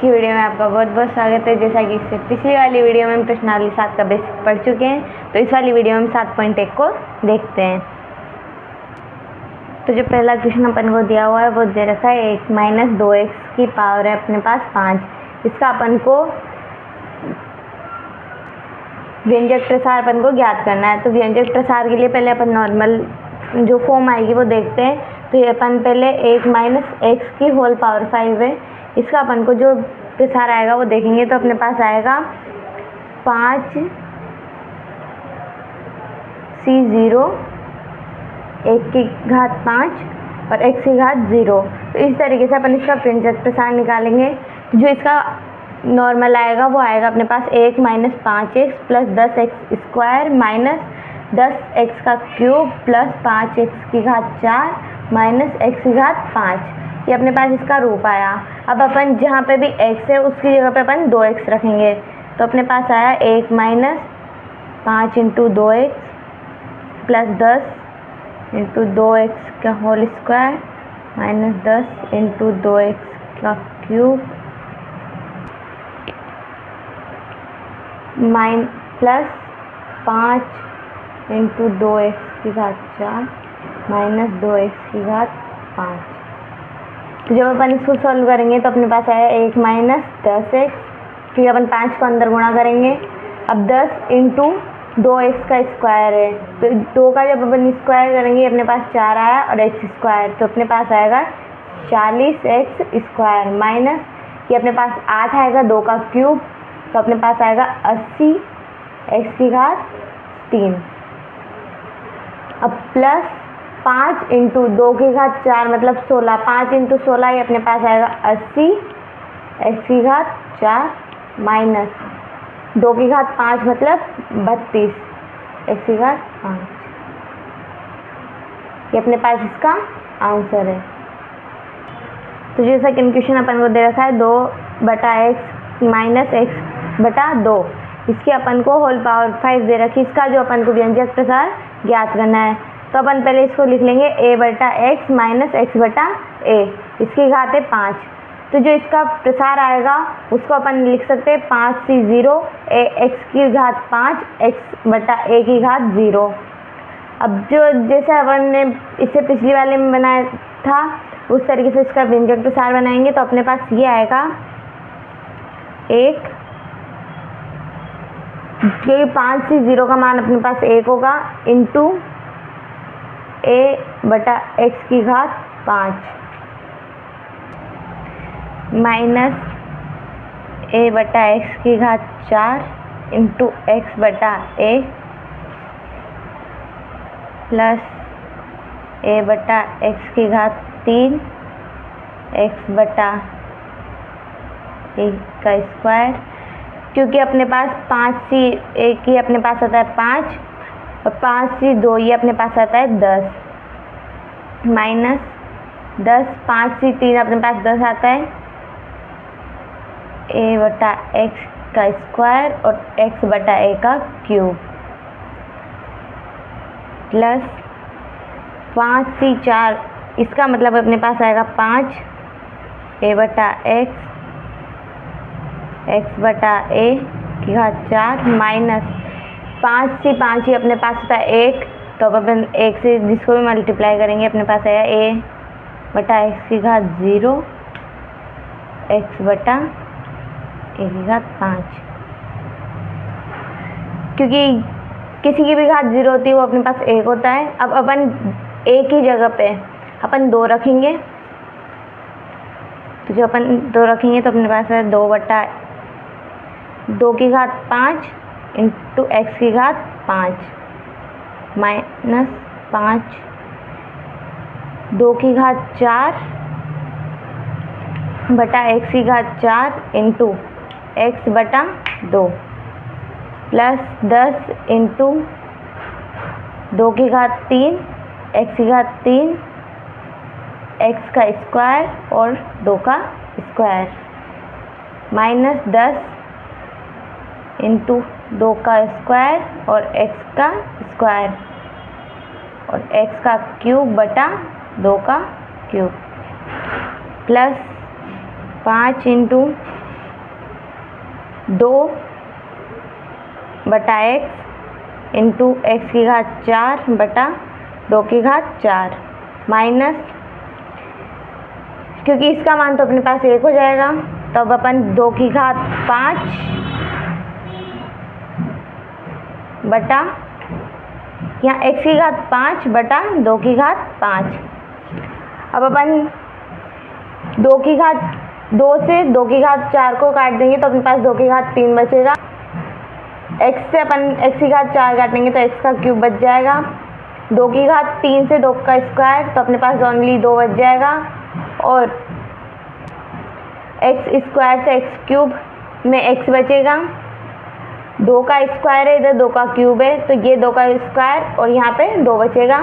की वीडियो में आपका बहुत बहुत स्वागत है। जैसा कि इससे पिछली वाली वीडियो में हम प्रश्नावली 7 का बेसिक पढ़ चुके हैं, तो इस वाली वीडियो में हम 7.1 को देखते हैं। तो जो पहला क्वेश्चन अपन को दिया हुआ है वो दे रखा है 1 - 2x की पावर है अपने पास 5। इसका अपन को व्यंजक प्रसार अपन को ज्ञात करना है। तो व्यंजक प्रसार के लिए पहले अपन नॉर्मल जो फॉर्म आएगी वो देखते हैं। तो ये अपन पहले 1 - x की होल पावर 5 है, इसका अपन को जो प्रसार आएगा वो देखेंगे। तो अपने पास आएगा 5c0 1 की घात 5 और x की घात 0। तो इस तरीके से अपन इसका व्यंजक प्रसार निकालेंगे। जो इसका नॉर्मल आएगा वो आएगा अपने पास 1 - 5x प्लस 10x² - 10x का क्यूब प्लस 5x की घात 4 माइनस x की घात 5। ये अपने पास इसका रूप आया। अब अपन जहाँ पे भी x है उसकी जगह पे अपन 2x रखेंगे। तो अपने पास आया 1 - 5 × 2x प्लस 10 × 2x का होल स्क्वायर माइनस 10 × 2x का क्यूब प्लस 5 × 2x की घात 4 माइनस 2x की घात 5। तो जब अपन इसको सॉल्व करेंगे तो अपने पास आया 1 - 10x, फिर अपन 5 को अंदर गुणा करेंगे। अब 10 × 2x का स्क्वायर है, तो 2 का जब अपन स्क्वायर करेंगे अपने पास 4 आया और x², तो अपने पास आएगा 40x² माइनस ये अपने पास 8 आएगा 2 का क्यूब, तो अपने पास आएगा 80x की घात 3। अब प्लस 5 × 2 की घात 4 मतलब 16, 5 × 16 ये अपने पास आएगा 80x की घात 4 माइनस 2 की घात 5 मतलब 32x की घात 5। ये अपने पास इसका आंसर है। तो जो सेकंड क्वेश्चन अपन को दे रखा है 2/x माइनस x/2, इसके अपन को होल पावर 5 दे रखी। इसका जो अपन को व्यंजक प्रसार ज्ञात करना है, तो अपन पहले इसको लिख लेंगे a/x माइनस x/a, इसकी घात है 5। तो जो इसका प्रसार आएगा उसको अपन लिख सकते हैं 5c0 x की घात 5 x/a की घात 0। अब जो जैसे अपन ने इससे पिछली वाले में बनाया था उस तरीके से इसका व्यंजक प्रसार बनाएंगे। तो अपने पास ये आएगा 1, क्योंकि 5c0 का मान अपने पास 1 होगा, इंटू a/x की घात 5 माइनस a/x की घात 4 इंटू x/a प्लस a/x की घात 3 x/a का स्क्वायर, क्योंकि अपने पास 5c1 की अपने पास आता है 5 और 5c2 ये अपने पास आता है 10 माइनस 10 5c3 अपने पास 10 आता है a/x का स्क्वायर और x/a का क्यूब प्लस 5c4 इसका मतलब अपने पास आएगा 5 a/x x/a की घात 4 माइनस 5c5 ही अपने पास होता है 1, तो अब अपन 1 से जिसको भी मल्टीप्लाई करेंगे अपने पास आया a/x की घात 0 x/a की घात 5। क्योंकि किसी की भी घात 0 होती है वो अपने पास 1 होता है। अब अपन a की जगह पे अपन 2 रखेंगे। तो जो अपन 2 रखेंगे तो अपने पास है 2 की घात 5 इंटू x की घात 5 माइनस 5 2 की घात 4 बटा x की घात 4 इंटू x/2 प्लस 10 इंटू 2 की घात 3 x की घात 3 x का स्क्वायर और 2 का स्क्वायर माइनस 10 इंटू 2 का स्क्वायर और x का स्क्वायर और x का क्यूब बटा 2 का cube plus 5 into 2/x into x की घात 4 बटा 2 की घात 4 माइनस, क्योंकि इसका मान तो अपने पास 1 हो जाएगा तो अब अपन 2 की घात 5 बटा यहाँ x की घात 5 बटा 2 की घात 5। अब अपन 2 से 2 की घात 4 को काट देंगे तो अपने पास 2 की घात 3 बचेगा। x से अपन x की घात 4 काटेंगे तो x का क्यूब बच जाएगा। 2 की घात 3 से 2 का स्क्वायर तो अपने पास ओनली 2 बच जाएगा। और x स्क्वायर से x क्यूब में x बचेगा। 2 का स्क्वायर है, इधर 2 का क्यूब है तो ये 2 का स्क्वायर और यहाँ पे 2 बचेगा।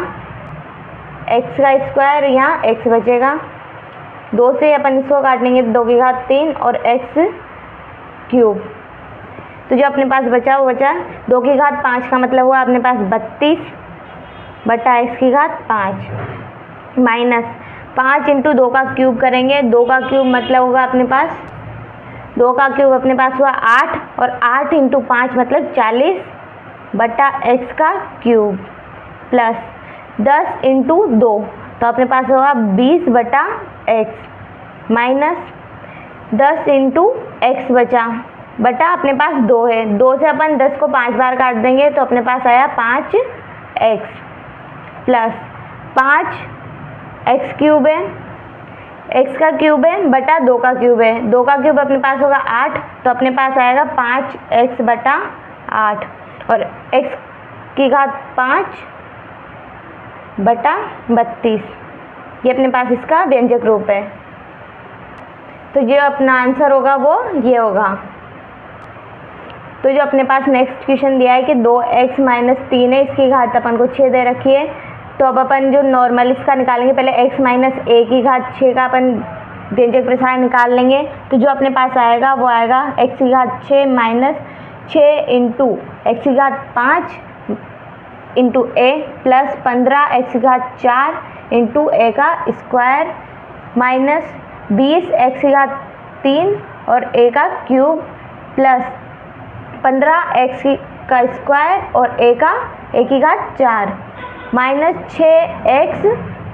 x का स्क्वायर यहाँ x बचेगा। 2 से अपन इसको काटेंगे तो 2 की घात 3 और x क्यूब, तो जो अपने पास बचा वो बचा 2 की घात 5 का मतलब हुआ अपने पास 32 बटा x की घात 5 माइनस 5 इंटू 2 का क्यूब करेंगे। 2 का क्यूब मतलब होगा अपने पास 2 का क्यूब अपने पास हुआ 8 और 8 इंटू 5 मतलब 40 बटा x का क्यूब प्लस 10 इंटू 2 तो अपने पास होगा 20 बटा x माइनस 10 इंटू x बचा बटा अपने पास 2 है। 2 से अपन 10 को 5 बार काट देंगे तो अपने पास आया 5x प्लस 5x क्यूब है, x का क्यूब है बटा 2 का क्यूब है। 2 का क्यूब अपने पास होगा 8 तो अपने पास आएगा 5x बटा 8 और x की घात 5 बटा 32 ये अपने पास इसका व्यंजक रूप है। तो जो अपना आंसर होगा वो ये होगा। तो जो अपने पास नेक्स्ट क्वेश्चन दिया है कि 2x माइनस 3 है, इसकी घात अपन को 6 दे रखी है। तो अब अपन जो नॉर्मल इसका निकालेंगे, पहले x माइनस a की घात 6 का अपन व्यंजक प्रसार निकाल लेंगे। तो जो अपने पास आएगा वो आएगा x की घात 6 माइनस 6 इंटू x की घात 5 इंटू a प्लस 15 x की घात 4 इंटू a का स्क्वायर माइनस 20 x की घात 3 और a का क्यूब प्लस 15 x का स्क्वायर और a की घात 4 माइनस 6x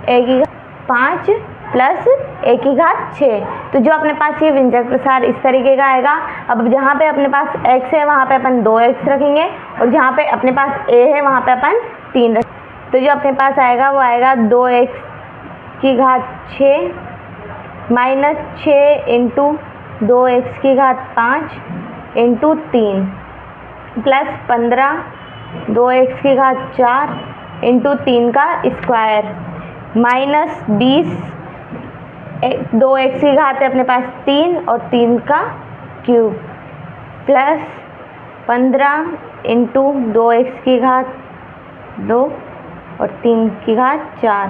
a की घात 5 प्लस a की घात 6। तो जो अपने पास ये व्यंजक प्रसार इस तरीके का आएगा। अब जहाँ पे अपने पास x है वहाँ पे अपन 2x रखेंगे और जहाँ पे अपने पास a है वहाँ पे अपन 3 रखेंगे। तो जो अपने पास आएगा वो आएगा 2x की घात 6 माइनस 6 इंटू 2x की घात 5 इंटू 3 प्लस 15 2x की घात 4 इंटू 3 का स्क्वायर माइनस 20 2x की घात है अपने पास 3 और 3 का क्यूब प्लस 15 इंटू 2x की घात 2 और 3 की घात 4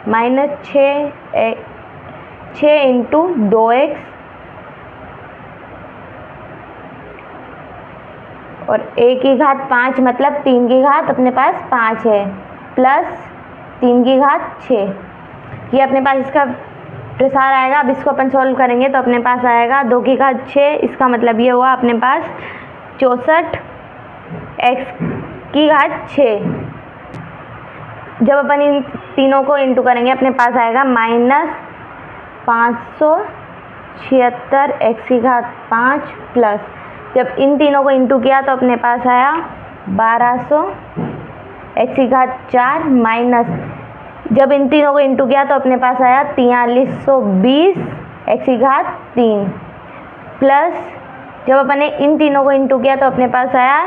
माइनस 6 इंटू 2x और a की घात 5 मतलब 3 की घात अपने पास 5 है प्लस 3 की घात 6 ये अपने पास इसका प्रसार आएगा। अब इसको अपन सॉल्व करेंगे तो अपने पास आएगा 2 की घात 6, इसका मतलब ये हुआ अपने पास 64x की घात 6। जब अपन इन तीनों को इंटू करेंगे अपने पास आएगा माइनस 576x की घात 5 प्लस जब इन तीनों को इंटू किया तो अपने पास आया 1200x की घात 4 माइनस जब इन तीनों को इंटू किया तो अपने पास आया 4320x की घात 3 प्लस जब अपन ने इन तीनों को इंटू किया तो अपने पास आया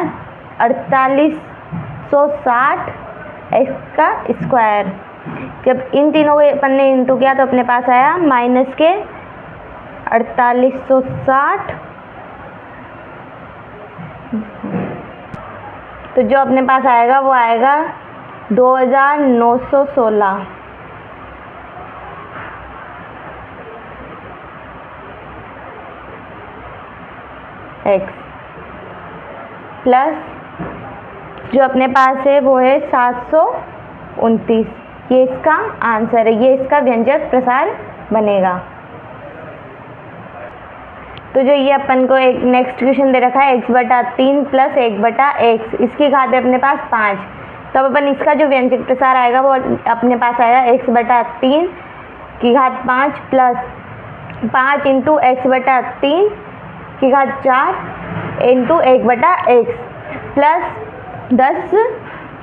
4860x का स्क्वायर। जब इन तीनों को अपन ने इंटू किया तो अपने पास आया माइनस के 4860। तो जो अपने पास आएगा वो आएगा 2916 x प्लस जो अपने पास है वो है 729। ये इसका आंसर है, ये इसका व्यंजक प्रसार बनेगा। तो जो ये अपन को एक नेक्स्ट क्वेश्चन दे रखा है x/3 प्लस 1/x, इसकी घात है अपने पास 5। तो अब अपन इसका जो व्यंजक प्रसार आएगा वो अपने पास आएगा x/3 की घात 5 प्लस 5 इंटू x/3 की घात 4 into 1/x plus 10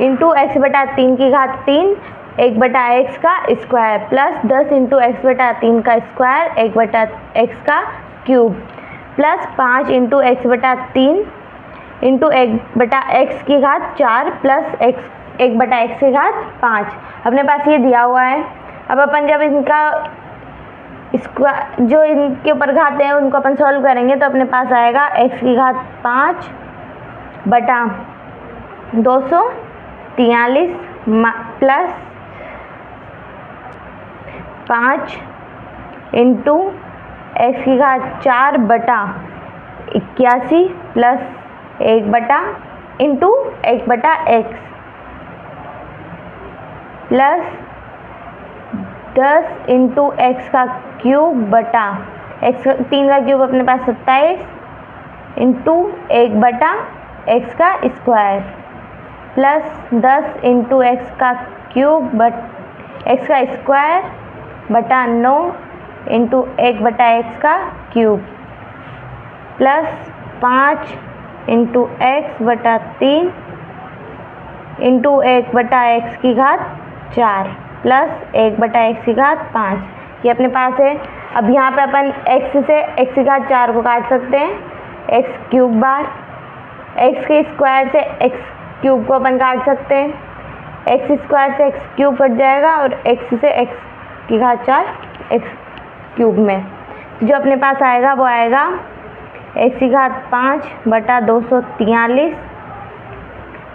into x/3 की घात 3 1/x का स्क्वायर प्लस 10 इंटू x/3 का स्क्वायर 1/x का cube plus 5 into x/3 into 1/x की घात 4 प्लस 1/x की घात 5। अपने पास ये दिया हुआ है। अब अपन जब इनका जो इनके ऊपर घात है उनको अपन सॉल्व करेंगे तो अपने पास आएगा x की घात 5 बटा 243 प्लस 5 इंटू x की घात 4 बटा 81 plus 1 into 1/x plus 10 into x का क्यूब बटा x 3 का क्यूब अपने पास 27 इंटू 1/x का स्क्वायर प्लस 10 इंटू x का क्यूब x का स्क्वायर बटा 9 इंटू 1/x का क्यूब प्लस 5 इंटू x बटा 3 इंटू 1/x की घात 4 प्लस 1/x की घात 5। ये अपने पास है। अब यहाँ पे अपन x से x की घात 4 को काट सकते हैं, x क्यूब बार x के स्क्वायर से x क्यूब को अपन काट सकते हैं, x स्क्वायर से x क्यूब कट जाएगा और x से x की घात 4 x क्यूब में। जो अपने पास आएगा वो आएगा x की घात 5 बटा 243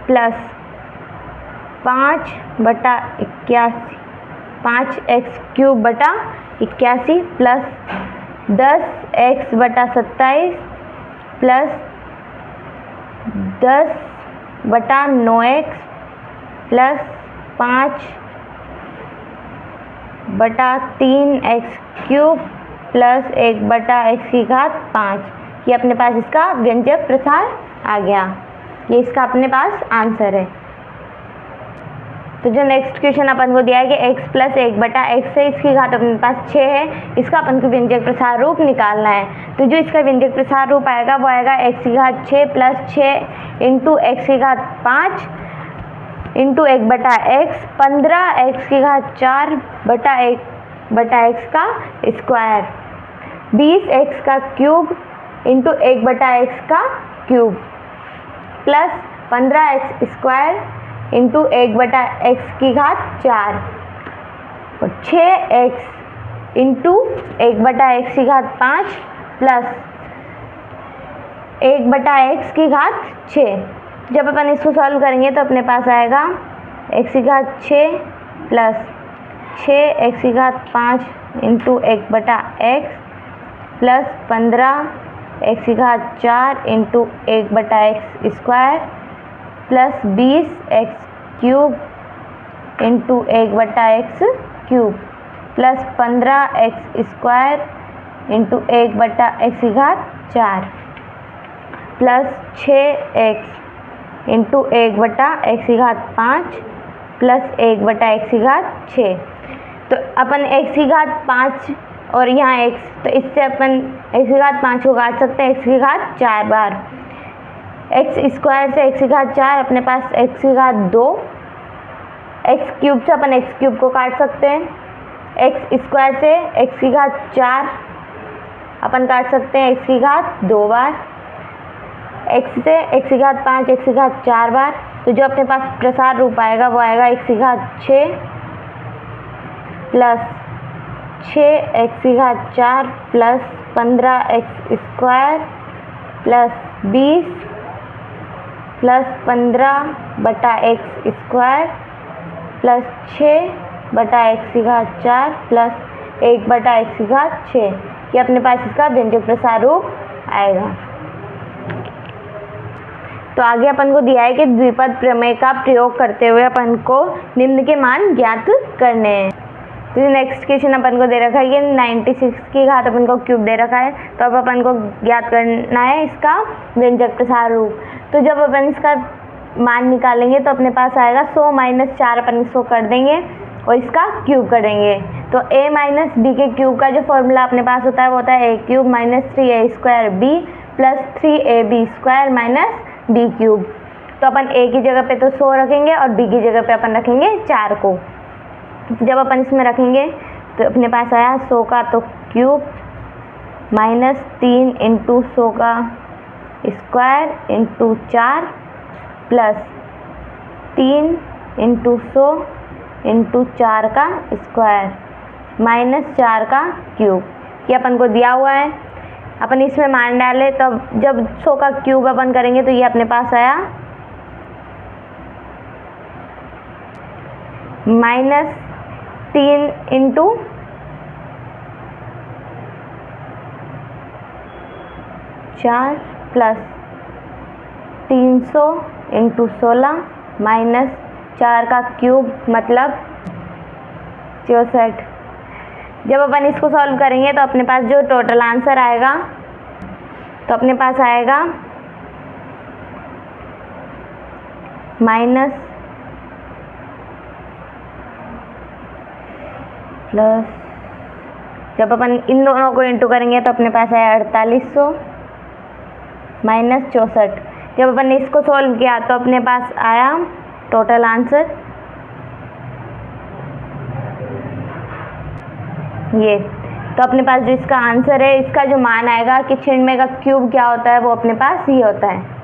प्लस 5 बटा 81 5x क्यूब बटा 81 प्लस 10x बटा 27 प्लस 10 बटा 9x प्लस 5 बटा 3x क्यूब प्लस 1/x की घात 5। ये अपने पास इसका व्यंजक प्रसार आ गया। ये इसका अपने पास आंसर है। तो जो नेक्स्ट क्वेश्चन अपन को दिया है कि x प्लस 1/x है, इसकी घात अपने पास 6 है, इसका अपन को व्यंजक प्रसार रूप निकालना है। तो जो इसका व्यंजक प्रसार रूप आएगा वो आएगा x की घात 6 प्लस 6 इंटू x की घात 5 इंटू 1/x 15x की घात 4 बटा 1/x का स्क्वायर 20x का क्यूब इंटू 1/x का cube plus 15x square into 1/x की घात 4 और 6x इंटू 1/x की घात 5 प्लस 1/x की घात 6। जब अपन इसको सॉल्व करेंगे तो अपने पास आएगा x की घात 6 प्लस 6x की घात 5 इंटू 1/x प्लस 15x की घात 4 into 1/x square plus 20x cube into 1/x cube plus 15x square into 1/x की घात 4 प्लस 6x इंटू 1/x की घात 5 प्लस 1/x की घात 6। तो अपन x की घात 5 और यहाँ x, तो इससे अपन x की घात 5 को काट सकते हैं x की घात 4 बार। x स्क्वायर से x की घात 4 अपने पास x की घात 2, x क्यूब से अपन x क्यूब को काट सकते हैं, x स्क्वायर से x की घात 4 अपन काट सकते हैं x की घात 2 बार, x से x की घात 5 x की घात 4 बार। तो जो अपने पास प्रसार रूप आएगा वो आएगा x की घात 6 प्लस 6x की घात 4 plus 15x square plus 20 plus 15/x square plus 6/x की घात 4 प्लस 1/x की घात 6। ये अपने पास इसका व्यंजक प्रसार रूप आएगा। तो आगे अपन को दिया है कि द्विपद प्रमेय का प्रयोग करते हुए अपन को निम्न के मान ज्ञात करने हैं। तो नेक्स्ट क्वेश्चन अपन को दे रखा है, ये 96 की घात अपन को क्यूब दे रखा है। तो अब अपन को ज्ञात करना है इसका व्यंजक प्रसार रूप। तो जब अपन इसका मान निकालेंगे तो अपने पास आएगा 100 माइनस 4 अपन इसको कर देंगे और इसका क्यूब करेंगे। तो a माइनस बी के क्यूब का जो फॉर्मूला अपने पास होता है वो होता है a cube minus 3a square b plus 3ab square minus b cube. तो अपन a की जगह पे तो 100 रखेंगे और b की जगह पे अपन रखेंगे 4 को। जब अपन इसमें रखेंगे तो अपने पास आया 100 का तो क्यूब माइनस 3 इंटू 100 का square into 4 plus 3 into 100 into 4 का स्क्वायर माइनस 4 का क्यूब। ये अपन को दिया हुआ है, अपन इसमें मान डाले तब जब 100 का क्यूब अपन करेंगे तो ये अपने पास आया minus 3 into 4 plus 300 into 16 minus 4 का क्यूब मतलब 64। जब अपन इसको सॉल्व करेंगे तो अपने पास जो टोटल आंसर आएगा तो अपने पास आएगा माइनस प्लस, जब अपन इन दोनों को इंटू करेंगे तो अपने पास आया 4800 माइनस 64। जब अपन ने इसको सॉल्व किया तो अपने पास आया टोटल आंसर ये। तो अपने पास जो इसका आंसर है, इसका जो मान आएगा कि 96 का क्यूब क्या होता है वो अपने पास ये होता है।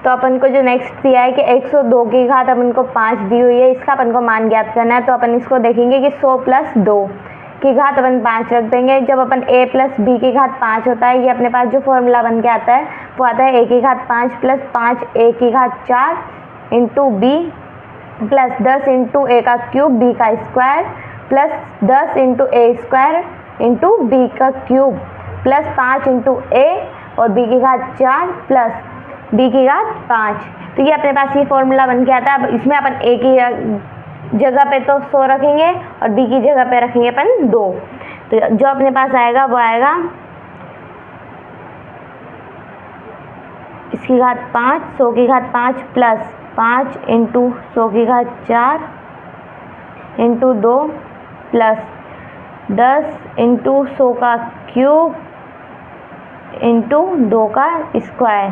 तो अपन को जो नेक्स्ट दिया है कि 102 की घात अपन को 5 दी हुई है, इसका अपन को मान ज्ञात करना है। तो अपन इसको देखेंगे कि 100 प्लस 2 की घात अपन 5 रख देंगे। जब अपन a प्लस बी की घात 5 होता है, ये अपने पास जो फॉर्मूला बन के आता है वो आता है a की घात 5 प्लस 5 a की घात 4 into B plus 10 into a का क्यूब b का square plus 10 into a square into b का क्यूब प्लस 5 इंटू a और b की घात 4 प्लस b की घात 5। तो ये अपने पास ये फॉर्मूला बन के आता है। अब इसमें अपन a की जगह पे तो 100 रखेंगे और b की जगह पे रखेंगे अपन 2। तो जो अपने पास आएगा वो आएगा इसकी घात 5 100 की घात 5 प्लस 5 इंटू 100 की घात 4 इंटू 2 प्लस 10 इंटू 100 का क्यूब इंटू 2 का स्क्वायर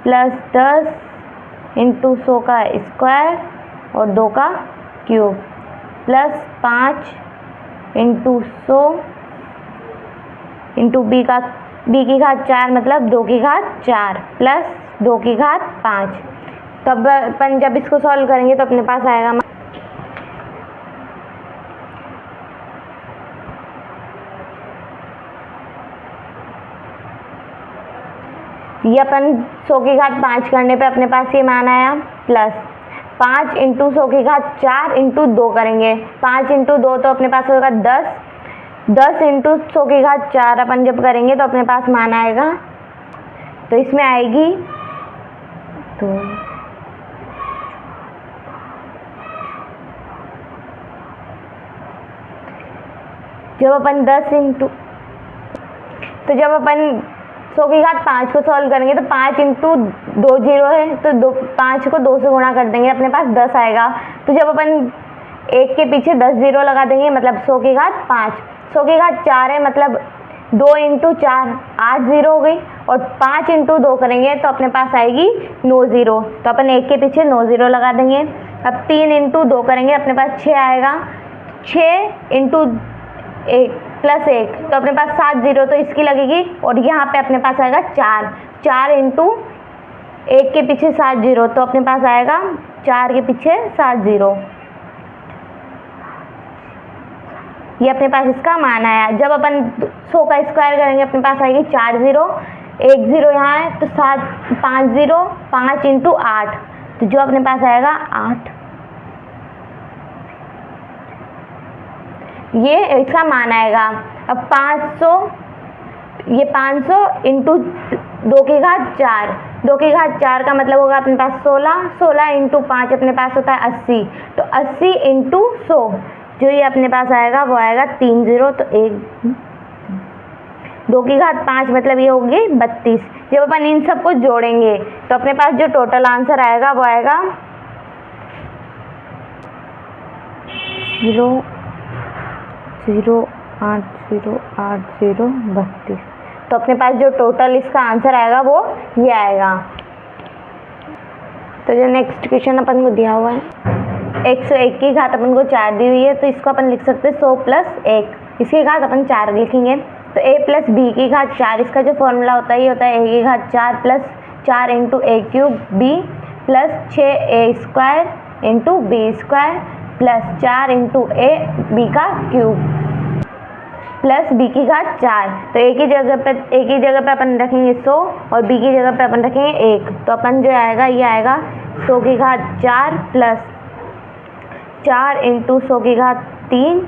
प्लस 10 इंटू 100 का स्क्वायर और 2 का cube plus 5 into 100 into b की घात 4 मतलब 2 की घात 4 प्लस 2 की घात 5। तब अपन जब इसको सॉल्व करेंगे तो अपने पास आएगा ये अपन 100 की घात 5 करने पे अपने पास ये मान आया प्लस 5 इंटू 100 की घात 4 इंटू 2 करेंगे। 5 इंटू 2 तो अपने पास होगा 10, 10 इंटू 100 की घात 4 अपन जब करेंगे तो अपने पास मान आएगा, तो इसमें आएगी तो जब अपन 10 इंटू तो जब अपन 100 की घात 5 को सॉल्व करेंगे तो 5 इंटू 2 0 है तो 5 को 2 से गुणा कर देंगे, अपने पास 10 आएगा। तो जब अपन 1 के पीछे 10 0 लगा देंगे मतलब 100 की घात 5, 100 की घात 4 है मतलब 2 इंटू 4 8 0 हो गई और 5 इंटू 2 करेंगे तो अपने पास आएगी 9 0। तो अपन 1 के पीछे 9 0 लगा देंगे। अब 3 इंटू 2 करेंगे अपने पास 6 आएगा, 6 इंटू 1 प्लस 1 तो अपने पास 7 0 तो इसकी लगेगी और यहाँ पे अपने पास आएगा 4 इंटू 1 के पीछे 7 0 तो अपने पास आएगा 4 के पीछे 7 0। ये अपने पास इसका मान आया। जब अपन 100 का स्क्वायर करेंगे अपने पास आएगी 4 0, 1 0 यहाँ है तो 5 0 5 इंटू 8 तो जो अपने पास आएगा 8। ये इसका मान आएगा। अब 500 ये 500 इंटू 2 की घात 4, 2 की घात 4 का मतलब होगा अपने पास 16, 16 इंटू 5 अपने पास होता है 80 तो 80 इंटू 100 जो ये अपने पास आएगा वो आएगा 3 0, तो 2 की घात 5 मतलब ये होगी 32। जब अपन इन सबको जोड़ेंगे तो अपने पास जो टोटल आंसर आएगा वो आएगा 0 0 8 0 8 0 32। तो अपने पास जो टोटल इसका आंसर आएगा वो ये आएगा। तो जो नेक्स्ट क्वेश्चन अपन को दिया हुआ है, 101 की घात अपन को 4 दी हुई है, तो इसको अपन लिख सकते हैं 100 प्लस 1, इसकी घात अपन 4 लिखेंगे। तो a प्लस बी की घात 4, इसका जो फॉर्मूला होता है ये होता है a की घात 4 plus 4 into a cube b plus 6a square into b square plus 4 into a b का क्यूब प्लस b की घात 4। तो a की जगह पे अपन रखेंगे 100 और b की जगह पे अपन रखेंगे 1। तो अपन जो आएगा ये आएगा 100 की घात 4 प्लस 4 इंटू 100 की घात 3,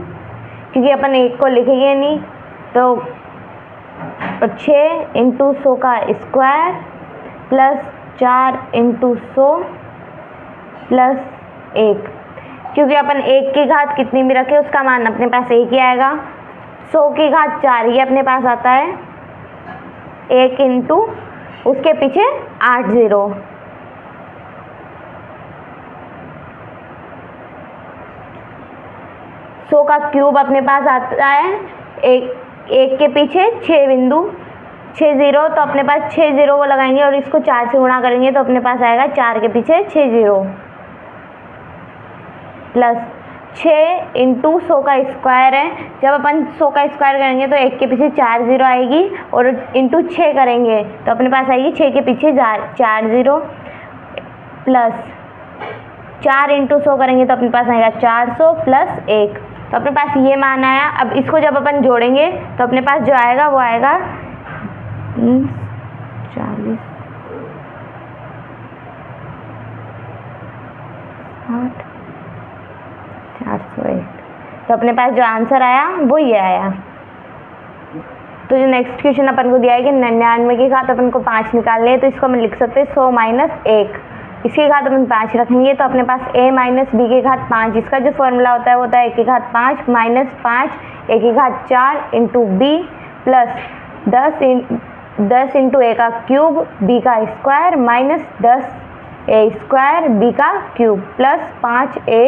क्योंकि अपन 1 को लिखेंगे नहीं, तो 6 इंटू 100 का स्क्वायर प्लस 4 इंटू 100 प्लस 1, क्योंकि अपन 1 की घात कितनी भी रखे उसका मान अपने पास 1 ही आएगा। 100 की घात 4 ये अपने पास आता है 1 इंटू उसके पीछे 8 0, सौ का क्यूब अपने पास आता है एक के पीछे 6 बिंदु 6 0, तो अपने पास 6 0 वो लगाएंगे और इसको 4 से गुणा करेंगे तो अपने पास आएगा 4 के पीछे 6 0 प्लस 6 इंटू 100 का स्क्वायर है। जब अपन 100 का स्क्वायर करेंगे तो 1 के पीछे 4 0 आएगी और इंटू 6 करेंगे तो अपने पास आएगी 6 के पीछे 4 0 प्लस 4 इंटू 100 करेंगे तो अपने पास आएगा 400 प्लस 1। तो अपने पास ये मान आया। अब इसको जब अपन जोड़ेंगे तो अपने पास जो आएगा वो आएगा 40 8 401। तो अपने पास जो आंसर आया वो ये आया। तो जो नेक्स्ट क्वेश्चन अपन को दिया है कि 99 की घात अपन को 5 निकालनी है, तो इसको हम लिख सकते हैं 100 माइनस 1, इसकी घात अपन 5 रखेंगे तो अपने पास a माइनस बी की घात 5, इसका जो फॉर्मूला होता है वो होता है a की घात 5 माइनस 5 a की घात 4 into B plus 10 into a का क्यूब b का square minus 10 a square b का cube plus 5a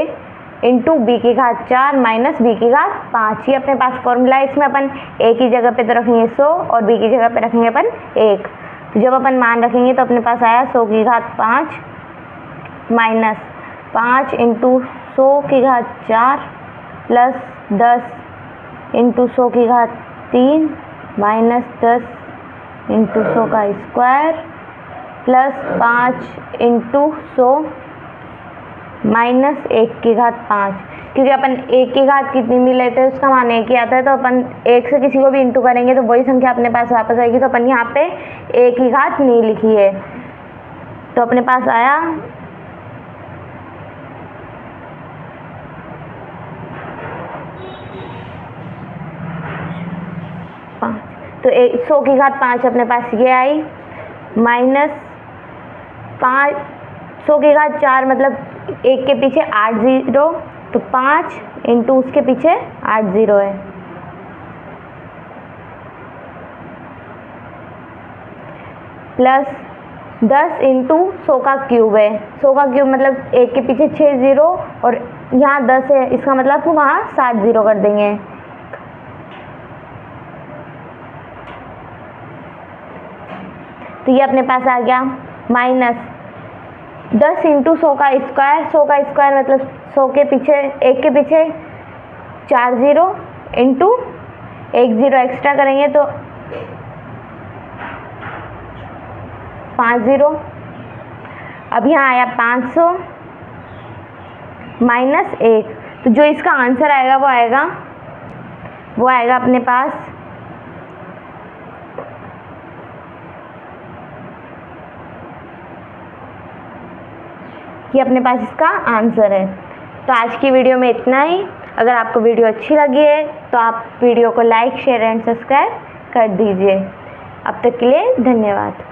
into B की घात 4 माइनस बी की घात 5। ये अपने पास फॉर्मूला है। इसमें अपन a की जगह पे तो रखेंगे 100 और b की जगह पे रखेंगे अपन 1। तो जब अपन मान रखेंगे तो अपने पास आया 100 की घात 5 माइनस 5 इंटू 100 की घात 4 प्लस 10 इंटू 100 की घात 3 माइनस 10 इंटू 100 का स्क्वायर प्लस 5 इंटू 100 माइनस 1 की घात 5, क्योंकि अपन 1 की घात कितनी भी लेते हैं उसका मान 1 ही आता है, तो अपन 1 से किसी को भी इंटू करेंगे तो वही संख्या अपने पास वापस आएगी। तो अपन यहाँ पे 1 की घात नहीं लिखी है, तो अपने पास आया 5। तो 100 की घात 5 अपने पास ये आई माइनस 100 की घात 4 मतलब 1 के पीछे 8 0, तो 5 इंटू उसके पीछे 8 0 है प्लस 10 इंटू 100 का क्यूब है। 100 का क्यूब मतलब 1 के पीछे 6 0 और यहाँ 10 है, इसका मतलब वहाँ 7 0 कर देंगे। तो ये अपने पास आ गया माइनस 10 इंटू 100 का स्क्वायर। 100 का स्क्वायर मतलब 100 के पीछे 1 के पीछे 4 0 इंटू 1 0 एक्स्ट्रा करेंगे तो 5 0। अब यहाँ आया 500 माइनस 1, तो जो इसका आंसर आएगा वो आएगा अपने पास ये अपने पास इसका आंसर है। तो आज की वीडियो में इतना ही। अगर आपको वीडियो अच्छी लगी है तो आप वीडियो को लाइक शेयर एंड सब्सक्राइब कर दीजिए। अब तक के लिए धन्यवाद।